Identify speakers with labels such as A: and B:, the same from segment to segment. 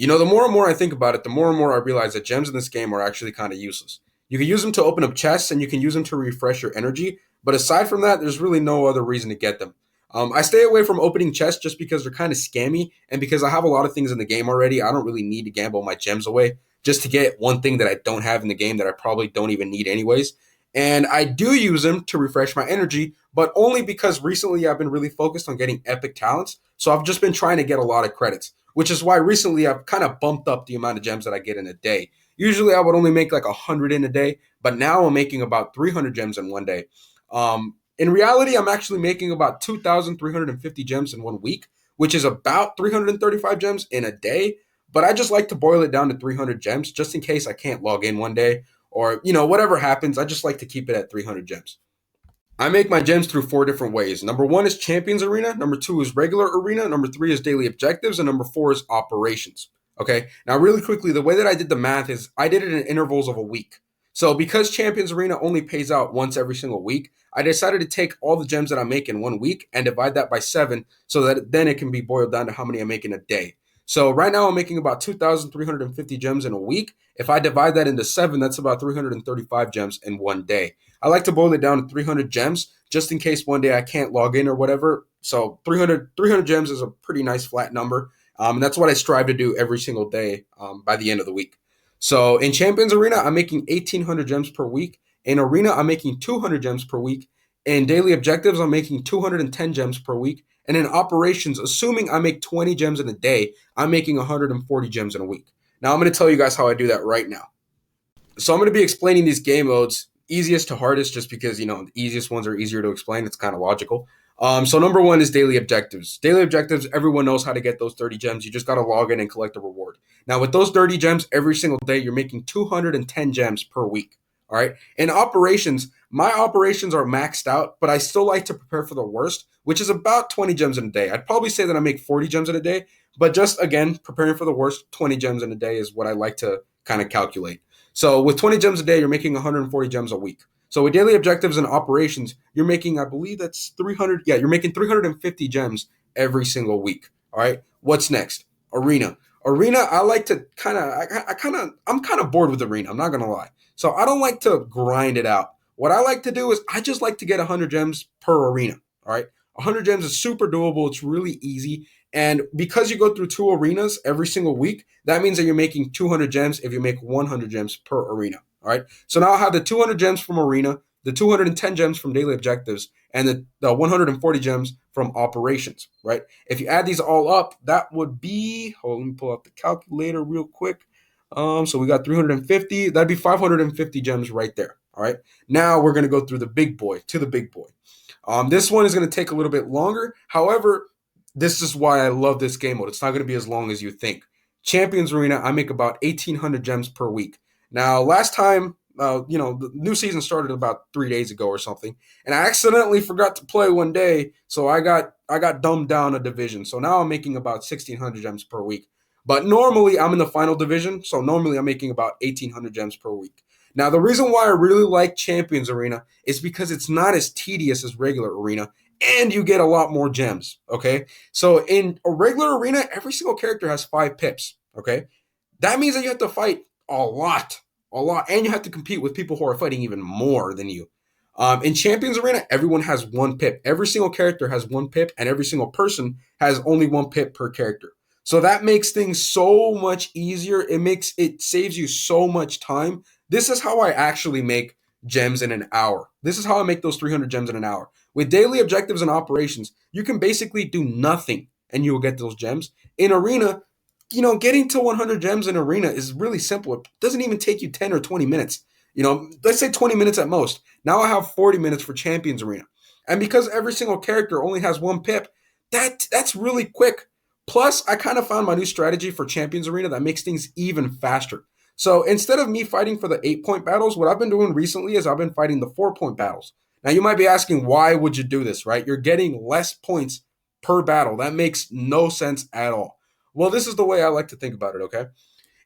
A: The more and more I think about it, the more and more I realize that gems in this game are actually kind of useless. You can use them to open up chests and you can use them to refresh your energy, but aside from that, there's really no other reason to get them. I stay away from opening chests just because they're kind of scammy and because I have a lot of things in the game already. I don't really need to gamble my gems away just to get one thing that I don't have in the game that I probably don't even need anyways. And I do use them to refresh my energy, but only because recently I've been really focused on getting epic talents. So I've just been trying to get a lot of credits, which is why recently I've kind of bumped up the amount of gems that I get in a day. Usually I would only make like 100 in a day, but now I'm making about 300 gems in one day. In reality, I'm actually making about 2,350 gems in one week, which is about 335 gems in a day. But I just like to boil it down to 300 gems just in case I can't log in one day or, whatever happens. I just like to keep it at 300 gems. I make my gems through four different ways. Number one is Champions Arena. Number two is regular arena. Number three is daily objectives. And number four is operations. Okay. Now, really quickly, the way that I did the math is I did it in intervals of a week. So because Champions Arena only pays out once every single week, I decided to take all the gems that I make in one week and divide that by seven so that then it can be boiled down to how many I make in a day. So right now I'm making about 2,350 gems in a week. If I divide that into seven, that's about 335 gems in one day. I like to boil it down to 300 gems just in case one day I can't log in or whatever. So 300 gems is a pretty nice flat number. And that's what I strive to do every single day by the end of the week. So in Champions Arena, I'm making 1,800 gems per week. In Arena, I'm making 200 gems per week. In Daily Objectives, I'm making 210 gems per week. And in Operations, assuming I make 20 gems in a day, I'm making 140 gems in a week. Now I'm going to tell you guys how I do that right now. So I'm going to be explaining these game modes easiest to hardest just because, the easiest ones are easier to explain. It's kind of logical. So number one is daily objectives. Daily objectives, everyone knows how to get those 30 gems. You just got to log in and collect a reward. Now with those 30 gems every single day, you're making 210 gems per week. All right. In operations, my operations are maxed out, but I still like to prepare for the worst, which is about 20 gems in a day. I'd probably say that I make 40 gems in a day, but just again, preparing for the worst, 20 gems in a day is what I like to kind of calculate. So with 20 gems a day, you're making 140 gems a week. So with daily objectives and operations, you're making, I believe that's 300. Yeah, you're making 350 gems every single week. All right. What's next? Arena. Arena, I like to I'm kind of bored with Arena. I'm not going to lie. So I don't like to grind it out. What I like to do is I just like to get 100 gems per arena. All right. 100 gems is super doable. It's really easy. And because you go through two arenas every single week, that means that you're making 200 gems if you make 100 gems per arena. All right. So now I have the 200 gems from arena, the 210 gems from daily objectives, and the 140 gems from operations. Right. If you add these all up, that would be, let me pull out the calculator real quick. So we got 350. That'd be 550 gems right there. All right. Now we're going to go through the big boy to the big boy. This one is going to take a little bit longer. However, this is why I love this game mode. It's not going to be as long as you think. Champions Arena, I make about 1,800 gems per week. Now, last time, the new season started about 3 days ago or something, and I accidentally forgot to play one day, so I got dumbed down a division. So now I'm making about 1,600 gems per week. But normally I'm in the final division, so normally I'm making about 1,800 gems per week. Now, the reason why I really like Champions Arena is because it's not as tedious as regular arena, and you get a lot more gems, okay? So in a regular arena, every single character has 5 pips, okay? That means that you have to fight a lot, and you have to compete with people who are fighting even more than you. In Champions Arena, everyone has 1 pip. Every single character has 1 pip, and every single person has only 1 pip per character. So that makes things so much easier. It saves you so much time. This is how I actually make gems in an hour. This is how I make those 300 gems in an hour. With daily objectives and operations, you can basically do nothing and you will get those gems. In Arena, getting to 100 gems in Arena is really simple. It doesn't even take you 10 or 20 minutes. Let's say 20 minutes at most. Now I have 40 minutes for Champions Arena. And because every single character only has 1 pip, that's really quick. Plus, I kind of found my new strategy for Champions Arena that makes things even faster. So instead of me fighting for the 8-point battles, what I've been doing recently is I've been fighting the 4-point battles. Now, you might be asking, why would you do this, right? You're getting less points per battle. That makes no sense at all. Well, this is the way I like to think about it, okay?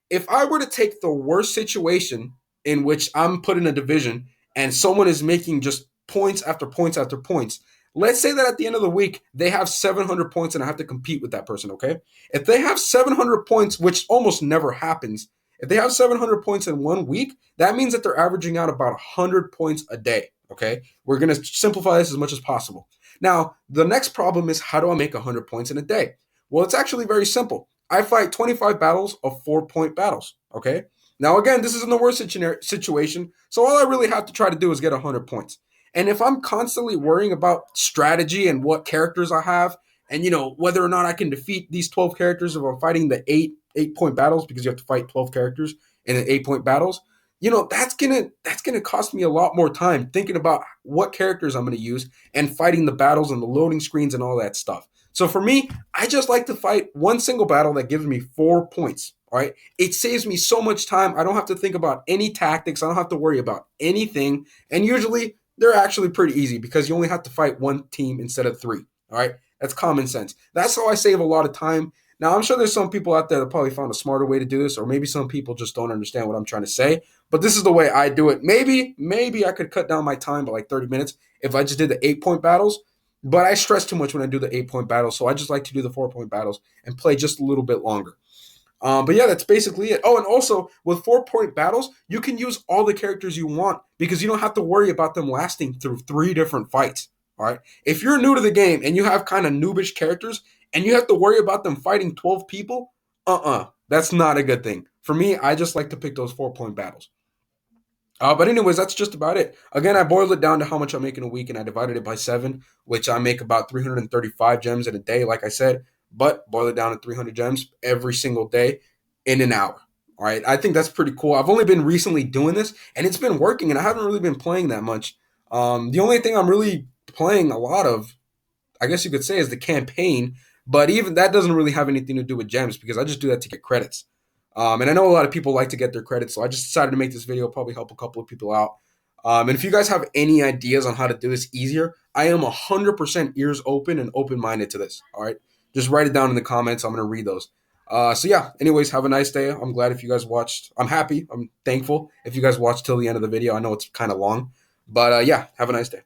A: If I were to take the worst situation in which I'm put in a division and someone is making just points after points after points, Let's say that at the end of the week, they have 700 points and I have to compete with that person, okay? If they have 700 points, which almost never happens, if they have 700 points in 1 week, that means that they're averaging out about 100 points a day, okay? We're going to simplify this as much as possible. Now, the next problem is, how do I make 100 points in a day? Well, it's actually very simple. I fight 25 battles of 4-point battles, okay? Now, again, this is in the worst situation, so all I really have to try to do is get 100 points. And if I'm constantly worrying about strategy and what characters I have, and whether or not I can defeat these 12 characters if I'm fighting the 8-point battles, because you have to fight 12 characters in the 8-point battles, that's gonna cost me a lot more time thinking about what characters I'm gonna use and fighting the battles and the loading screens and all that stuff. So for me, I just like to fight one single battle that gives me 4 points. All right. It saves me so much time. I don't have to think about any tactics. I don't have to worry about anything. And usually they're actually pretty easy because you only have to fight one team instead of three. All right. That's common sense. That's how I save a lot of time. Now, I'm sure there's some people out there that probably found a smarter way to do this, or maybe some people just don't understand what I'm trying to say. But this is the way I do it. Maybe I could cut down my time by like 30 minutes if I just did the 8-point battles. But I stress too much when I do the 8-point battles, so I just like to do the 4-point battles and play just a little bit longer. But yeah, that's basically it. Oh, and also with 4-point battles, you can use all the characters you want because you don't have to worry about them lasting through 3 different fights. All right. If you're new to the game and you have kind of noobish characters and you have to worry about them fighting 12 people, that's not a good thing. For me, I just like to pick those 4-point battles. But anyways, that's just about it. Again, I boiled it down to how much I make in a week, and I divided it by 7, which I make about 335 gems in a day, like I said. But boil it down to 300 gems every single day in an hour. All right, I think that's pretty cool. I've only been recently doing this, and it's been working, and I haven't really been playing that much. The only thing I'm really playing a lot of, I guess you could say, is the campaign. But even that doesn't really have anything to do with gems because I just do that to get credits. And I know a lot of people like to get their credits, so I just decided to make this video, probably help a couple of people out. And if you guys have any ideas on how to do this easier, I am 100% ears open and open-minded to this, all right? Just write it down in the comments. I'm going to read those. So yeah, anyways, have a nice day. I'm glad if you guys watched. I'm happy. I'm thankful if you guys watched till the end of the video. I know it's kind of long. But yeah, have a nice day.